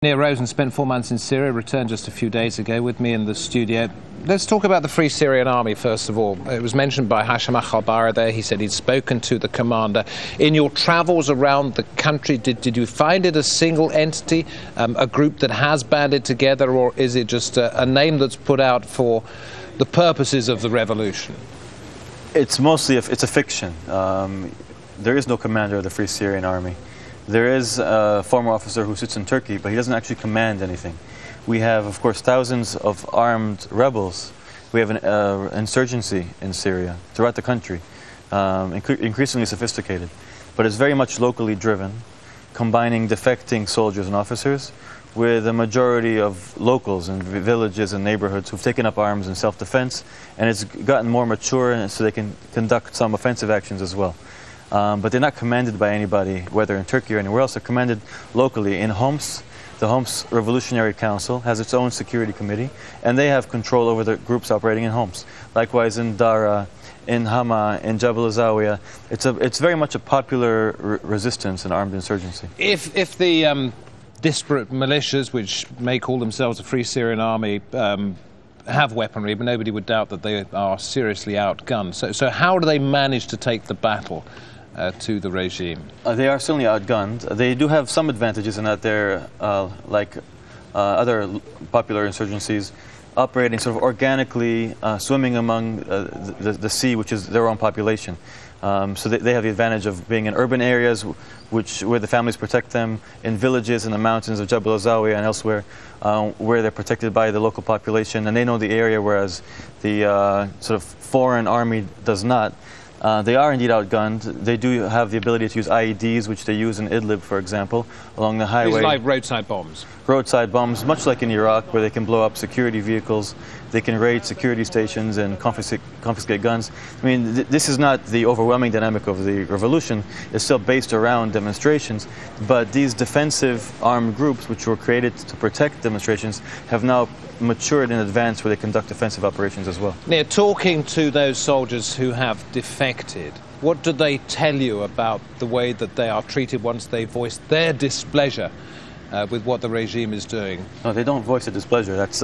Nir Rosen spent 4 months in Syria, returned just a few days ago with me in the studio. Let's talk about the Free Syrian Army, first of all. It was mentioned by Hashim al-Khalbara there. He said he'd spoken to the commander. In your travels around the country, did you find it a single entity, a group that has banded together, or is it just a name that's put out for the purposes of the revolution? It's mostly it's a fiction. There is no commander of the Free Syrian Army. There is a former officer who sits in Turkey, but he doesn't actually command anything. We have, of course, thousands of armed rebels. We have an insurgency in Syria, throughout the country, increasingly sophisticated. But it's very much locally driven, combining defecting soldiers and officers with a majority of locals in villages and neighborhoods who've taken up arms in self-defense, and it's gotten more mature so they can conduct some offensive actions as well. But they're not commanded by anybody, whether in Turkey or anywhere else. They're commanded locally in Homs. The Homs Revolutionary Council has its own security committee, and they have control over the groups operating in Homs. Likewise in Dara, in Hama, in Jabal Zawiya. It's very much a popular resistance and armed insurgency. If the disparate militias, which may call themselves the Free Syrian Army, have weaponry, but nobody would doubt that they are seriously outgunned. So how do they manage to take the battle to the regime? They are certainly outgunned. They do have some advantages in that they're, like other popular insurgencies, operating sort of organically, swimming among the sea, which is their own population. So they have the advantage of being in urban areas where the families protect them, in villages in the mountains of Jabal Zawiya and elsewhere, where they're protected by the local population, and they know the area, whereas the sort of foreign army does not. They are indeed outgunned. They do have the ability to use IEDs, which they use in Idlib, for example, along the highway. These are like roadside bombs. Roadside bombs, much like in Iraq, where they can blow up security vehicles. They can raid security stations and confiscate guns. I mean, this is not the overwhelming dynamic of the revolution. It's still based around demonstrations. But these defensive armed groups, which were created to protect demonstrations, have now matured in advance where they conduct offensive operations as well. Nir, talking to those soldiers who have defected, what do they tell you about the way that they are treated once they voice their displeasure with what the regime is doing? No, they don't voice a displeasure. That's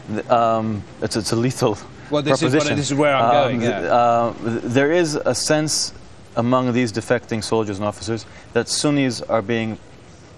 it's a lethal proposition. This is where I'm going. Yeah. There is a sense among these defecting soldiers and officers that Sunnis are being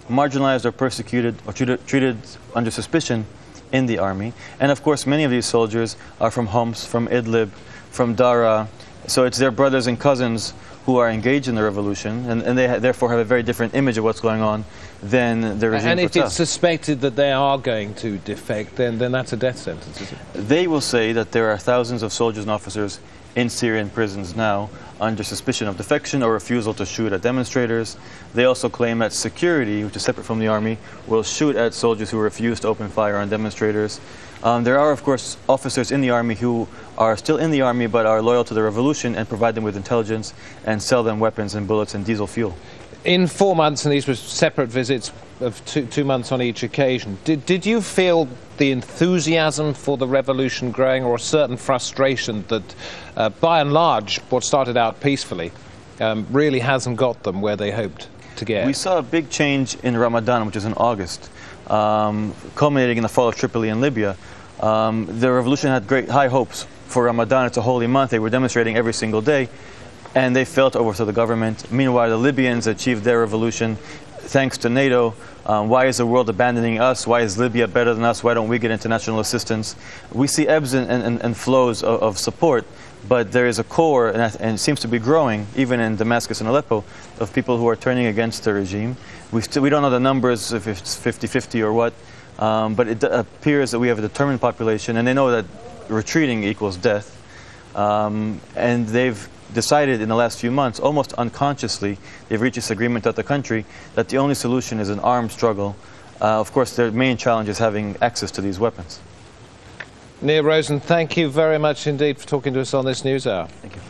marginalized or persecuted or treated under suspicion in the army. And of course, many of these soldiers are from Homs, from Idlib, from Dara. So it's their brothers and cousins who are engaged in the revolution, and they therefore have a very different image of what's going on than the regime. And if it's suspected that they are going to defect, then that's a death sentence, isn't it? They will say that there are thousands of soldiers and officers in Syrian prisons now under suspicion of defection or refusal to shoot at demonstrators. They also claim that security, which is separate from the army, will shoot at soldiers who refuse to open fire on demonstrators. There are, of course, officers in the army who are still in the army but are loyal to the revolution and provide them with intelligence and sell them weapons and bullets and diesel fuel. In 4 months, and these were separate visits of two months on each occasion, did you feel the enthusiasm for the revolution growing, or a certain frustration that, by and large, what started out peacefully really hasn't got them where they hoped to get? We saw a big change in Ramadan, which is in August, culminating in the fall of Tripoli in Libya. The revolution had great high hopes for Ramadan. It's a holy month. They were demonstrating every single day, and they failed to overthrow the government. Meanwhile, the Libyans achieved their revolution thanks to NATO. Why is the world abandoning us? Why is Libya better than us? Why don't we get international assistance? We see ebbs and flows of support, but there is a core, and it seems to be growing, even in Damascus and Aleppo, of people who are turning against the regime. We don't know the numbers, if it's 50-50 or what, but it appears that we have a determined population, and they know that retreating equals death. And they've decided in the last few months, almost unconsciously, they've reached this agreement throughout the country that the only solution is an armed struggle. Of course, their main challenge is having access to these weapons. Nir Rosen, thank you very much indeed for talking to us on this NewsHour. Thank you.